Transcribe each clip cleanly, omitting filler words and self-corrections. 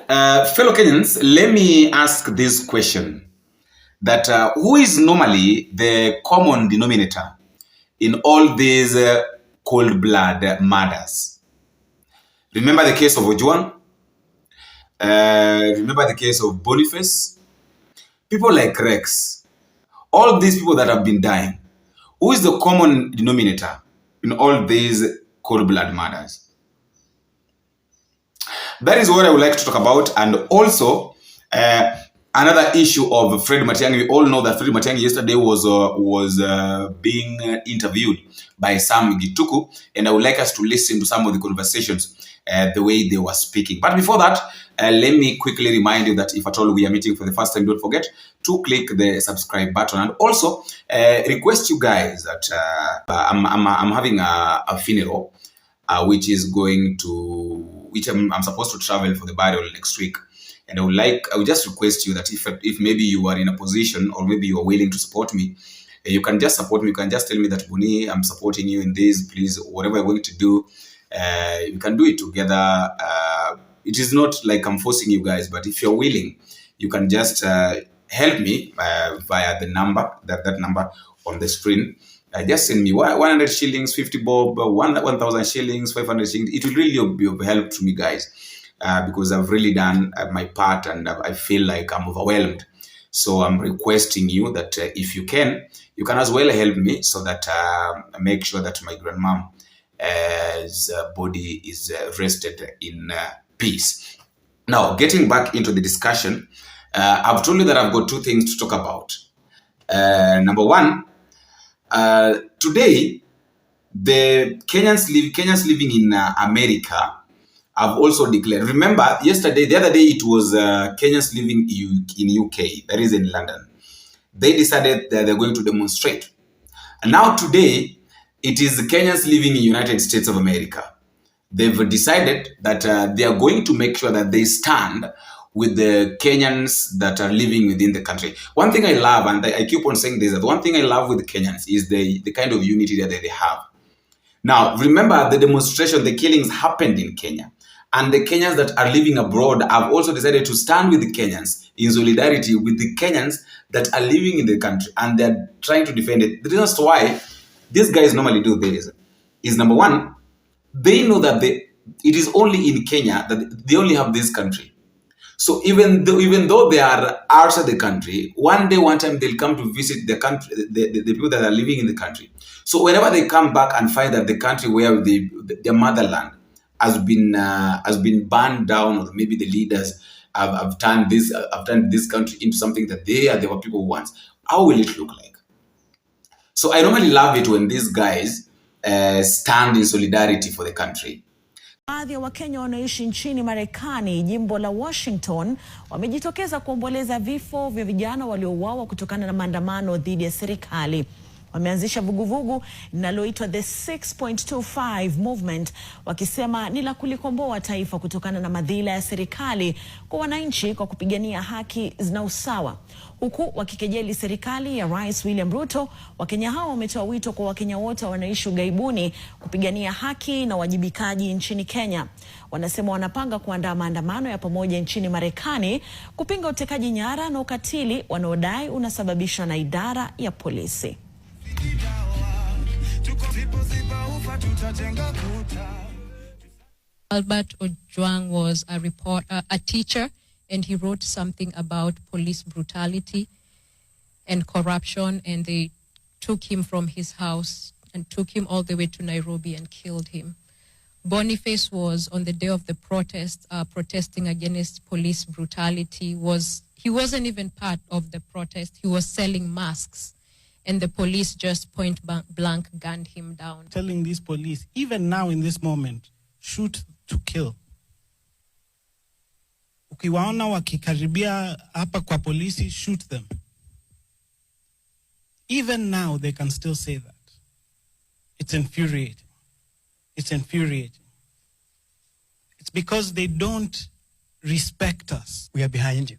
Fellow Kenyans, let me ask this question. That who is normally the common denominator in all these cold blood murders? Remember the case of Ojuan? Remember the case of Boniface? People like Rex. All these people that have been dying. Who is the common denominator in all these cold blood murders? That is what I would like to talk about. And also, another issue of Fred Matiangi. We all know that Fred Matiangi yesterday was being interviewed by Sam Gituku, and I would like us to listen to some of the conversations, the way they were speaking. But before that, let me quickly remind you that if at all we are meeting for the first time, don't forget to click the subscribe button, and also request you guys that I'm having a funeral, which I'm supposed to travel for the burial next week. And I would just request you that if maybe you are in a position, or maybe you are willing to support me, you can just support me. You can just tell me that, Buni, I'm supporting you in this, please, whatever you're going to do, you can do it together. It is not like I'm forcing you guys, but if you're willing, you can just help me via the number, that number on the screen. Just send me 100 shillings, 50 bob, 1,000 shillings, 500 shillings. It will really be of help to me, guys. Because I've really done my part, and I feel like I'm overwhelmed. So I'm requesting you that if you can as well help me, so that I make sure that my grandmom's body is rested in peace. Now, getting back into the discussion, I've told you that I've got two things to talk about. Number one, today, the Kenyans living in America have also declared. Remember, the other day, it was Kenyans living in UK, that is in London. They decided that they're going to demonstrate. And now today, it is Kenyans living in the United States of America. They've decided that they are going to make sure that they stand with the Kenyans that are living within the country. One thing I love, and I keep on saying this, that one thing I love with the Kenyans is the kind of unity that they have. Now, remember the demonstration, the killings happened in Kenya. And the Kenyans that are living abroad have also decided to stand with the Kenyans in solidarity with the Kenyans that are living in the country. And they're trying to defend it. The reason why these guys normally do this is, number one, they know that it is only in Kenya that they only have this country. So even though they are outside the country, one time they'll come to visit the country, the people that are living in the country. So whenever they come back and find that the country where their motherland has been burned down, or maybe the leaders have turned this country into something that they are the people who want, how will it look like? So I normally love it when these guys stand in solidarity for the country. Baadhi ya Wakenya wanaishi nchini Marekani, jimbo la Washington, wamejitokeza kuomboleza vifo vya vijana waliouawa kutokana na maandamano dhidi ya serikali. Wameanzisha vuguvugu linaloitwa the 6.25 movement, wakisema ni la kulikomboa taifa kutokana na madhila ya serikali kwa wananchi kwa kupigania haki na usawa. Huku wakikejeli serikali ya Rais William Ruto, Wakenya hao wametoa wito kwa Wakenya wote wanaishi ughaibuni kupigania haki na wajibikaji nchini Kenya. Wanasema wanapanga kuandaa maandamano ya pamoja nchini Marekani kupinga utekaji nyara na ukatili wanaodai unasababishwa na idara ya polisi. Albert Ojwang was a teacher, and he wrote something about police brutality and corruption, and they took him from his house and took him all the way to Nairobi and killed him. Boniface was, on the day of the protest, protesting against police brutality. He wasn't even part of the protest. He was selling masks. And the police just point blank gunned him down. Telling these police, even now in this moment, shoot to kill. Ukiwaona wakikaribia hapa kwa polisi, shoot them. Even now, they can still say that. It's infuriating. It's infuriating. It's because they don't respect us. We are behind you,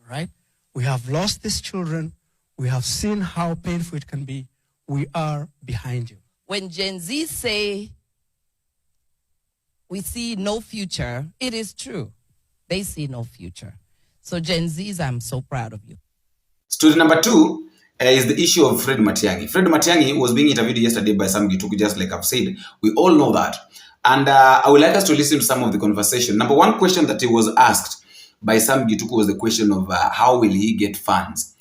right? We have lost these children. We have seen how painful it can be. We are behind you. When Gen Z say we see no future, it is true. They see no future. So Gen Zs, I'm so proud of you. Story number 2 is the issue of Fred Matiangi. Fred Matiangi was being interviewed yesterday by Sam Gituku, just like I've said. We all know that. And I would like us to listen to some of the conversation. Number 1 question that he was asked by Sam Gituku was the question of how will he get funds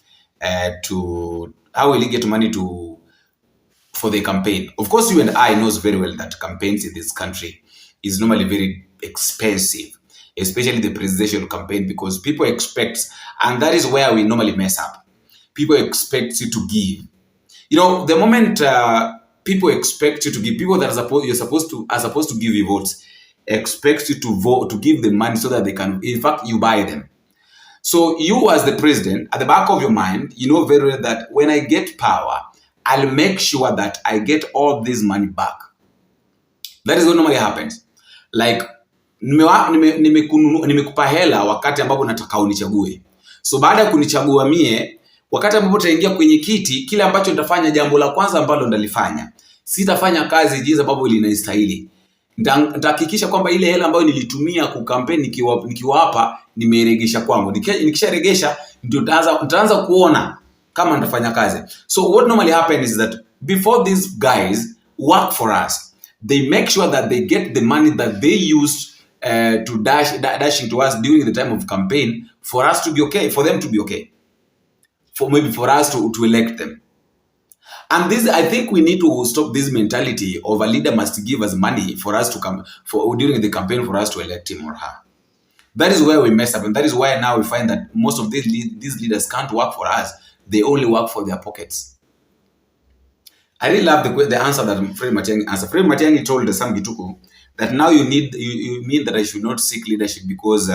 how will he get money for the campaign. Of course, you and I knows very well that campaigns in this country is normally very expensive, especially the presidential campaign, because people expect, and that is where we normally mess up. People expect you to give. You know, the moment people expect you to give, people that are supposed to give you votes, expect you to vote, to give them money so that they can, in fact, you buy them. So you as the president, at the back of your mind, you know very well that when I get power, I'll make sure that I get all this money back. That is what normally happens. Like, nimekupa hela wakati ambapo nataka unichague. So baada ya kunichagua mie, wakati ambapo utaingia kwenye kiti, kile ambacho nitafanya, jambo la kwanza ambalo ndalifanya, sitafanya kazi jinsi ambavyo linastahili. Nitahakikisha kwamba ile hela ambayo nilitumia ku campaign nikiwa hapa nimeregesha kwangu. Nikisharegesha ndio nitaanza kuona kama nitafanya kazi. So what normally happens is that before these guys work for us, they make sure that they get the money that they used to dashing to us during the time of campaign for us to be okay, for them to be okay, for us to elect them. And this, I think we need to stop this mentality of a leader must give us money for us to come during the campaign for us to elect him or her. That is where we mess up, and that is why now we find that most of these leaders can't work for us. They only work for their pockets. I really love the answer that Fred Matiangi answered. Fred Matiangi told Sam Gituku that now you mean that I should not seek leadership because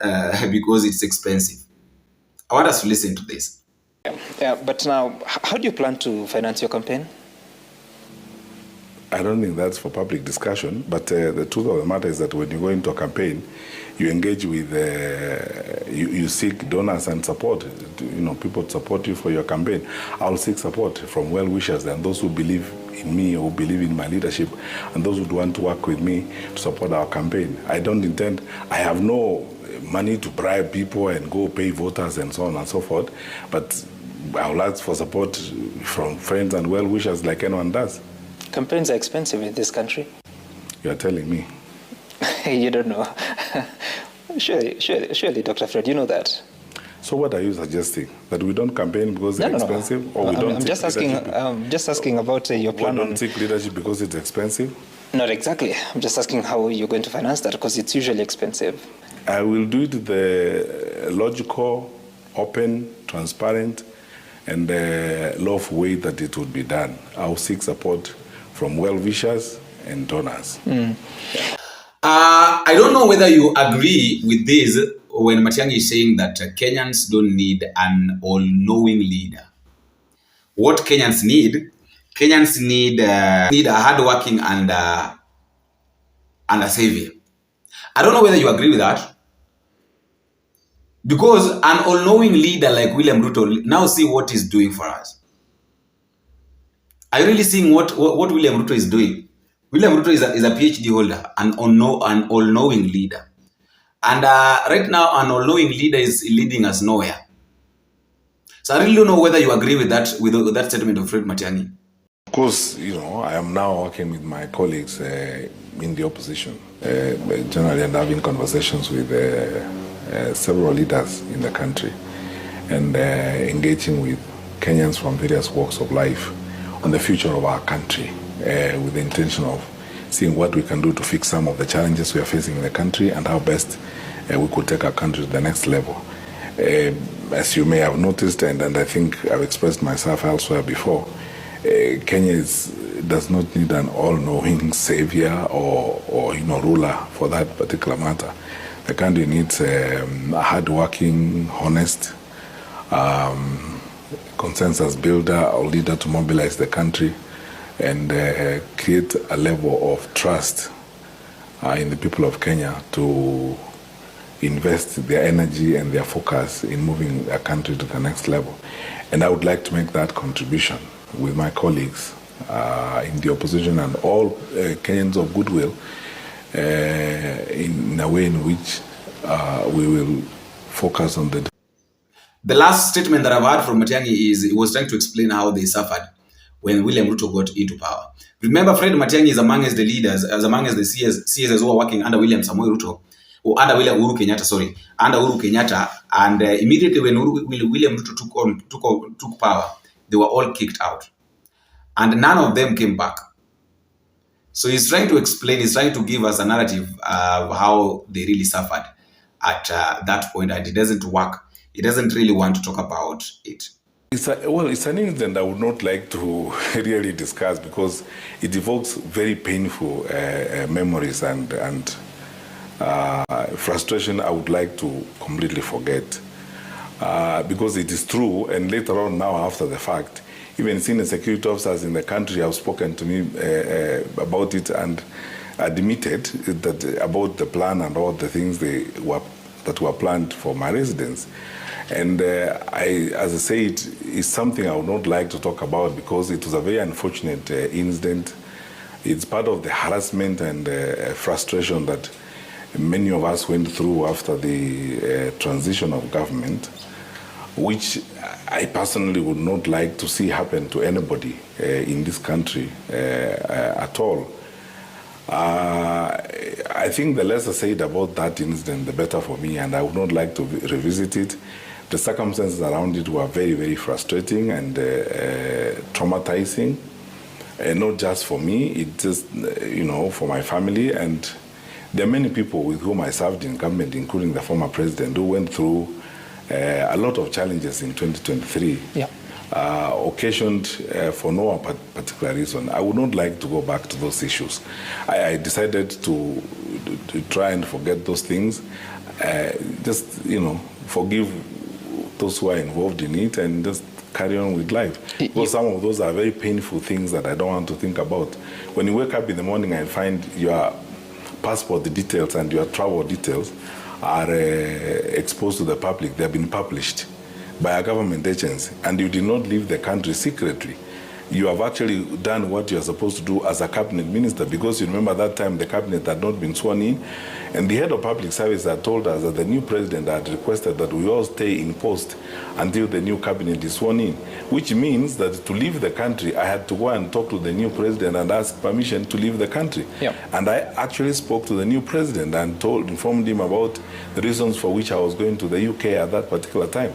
it's expensive. I want us to listen to this. Yeah, but now, how do you plan to finance your campaign? I don't think that's for public discussion, but the truth of the matter is that when you go into a campaign, you engage with, you seek donors and support. You know, people support you for your campaign. I'll seek support from well-wishers and those who believe in me or believe in my leadership, and those who want to work with me to support our campaign. I have no money to bribe people and go pay voters and so on and so forth, but I would ask for support from friends and well-wishers like anyone does. Campaigns are expensive in this country. You are telling me. You don't know. Surely, Dr. Fred, you know that. So what are you suggesting? That we don't campaign because it's expensive? Or we don't I'm just asking about your plan. We don't seek leadership because it's expensive? Not exactly. I'm just asking how you're going to finance that, because it's usually expensive. I will do it the logical, open, transparent, and lawful way that it would be done. I'll seek support from well-wishers and donors. I don't know whether you agree with this when Matiangi is saying that Kenyans don't need an all-knowing leader. What Kenyans need a hard-working and a savior. I don't know whether you agree with that. Because an all-knowing leader like William Ruto, now see what he's doing for us. Are you really seeing what William Ruto is doing? William Ruto is a PhD holder, an all-knowing leader. And right now, an all-knowing leader is leading us nowhere. So I really don't know whether you agree with that statement of Fred Matiangi. Of course, you know, I am now working with my colleagues in the opposition, generally, and having conversations with several leaders in the country, and engaging with Kenyans from various walks of life on the future of our country, with the intention of seeing what we can do to fix some of the challenges we are facing in the country and how best we could take our country to the next level. As you may have noticed, and I think I've expressed myself elsewhere before, Kenya does not need an all-knowing savior or ruler for that particular matter. The country needs a hard-working, honest, consensus builder or leader to mobilize the country and create a level of trust in the people of Kenya to invest their energy and their focus in moving a country to the next level. And I would like to make that contribution with my colleagues in the opposition and all Kenyans of goodwill in a way in which we will focus on the. The last statement that I've heard from Matiangi is he was trying to explain how they suffered when William Ruto got into power. Remember, Fred Matiangi is among the leaders, as among the CSs who are working under William Samoei Ruto, or under William Uhuru Kenyatta, under Uhuru Kenyatta, and immediately when William Ruto took power, they were all kicked out. And none of them came back. So he's trying to explain, he's trying to give us a narrative of how they really suffered at that point, and it doesn't work. He doesn't really want to talk about it. It's an incident I would not like to really discuss because it evokes very painful memories and frustration I would like to completely forget. Because it is true, and later on now after the fact, even senior security officers in the country have spoken to me about it and admitted that about the plan and all the things that were planned for my residence. And as I said, it's something I would not like to talk about because it was a very unfortunate incident. It's part of the harassment and frustration that many of us went through after the transition of government, which I personally would not like to see happen to anybody in this country at all. I think the less I said about that incident, the better for me, and I would not like to revisit it. The circumstances around it were very, very frustrating and traumatizing, not just for me, it just, for my family. And there are many people with whom I served in government, including the former president, who went through a lot of challenges in 2023, occasioned for no particular reason. I would not like to go back to those issues. I decided to try and forget those things, just, forgive those who are involved in it and just carry on with life. Because some of those are very painful things that I don't want to think about. When you wake up in the morning and find your passport details and your travel details are exposed to the public, they have been published by a government agency, and you did not leave the country secretly. You have actually done what you are supposed to do as a cabinet minister, because you remember that time the cabinet had not been sworn in, and the head of public service had told us that the new president had requested that we all stay in post until the new cabinet is sworn in, which means that to leave the country, I had to go and talk to the new president and ask permission to leave the country. And I actually spoke to the new president and informed him about the reasons for which I was going to the UK at that particular time.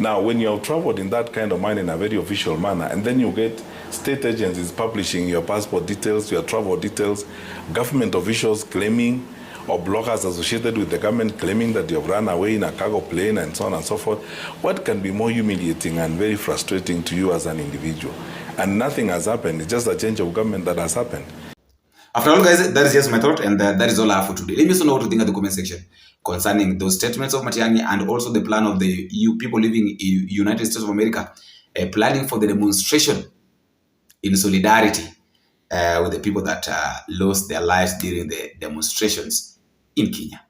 Now, when you have traveled in that kind of manner, in a very official manner, and then you get state agencies publishing your passport details, your travel details, government officials claiming, or bloggers associated with the government claiming that you have run away in a cargo plane and so on and so forth, what can be more humiliating and very frustrating to you as an individual? And nothing has happened. It's just a change of government that has happened. After all, guys, that is just my thought, and that is all I have for today. Let me know what you think in the comment section concerning those statements of Matiangi and also the plan of the people living in United States of America planning for the demonstration in solidarity with the people that lost their lives during the demonstrations in Kenya.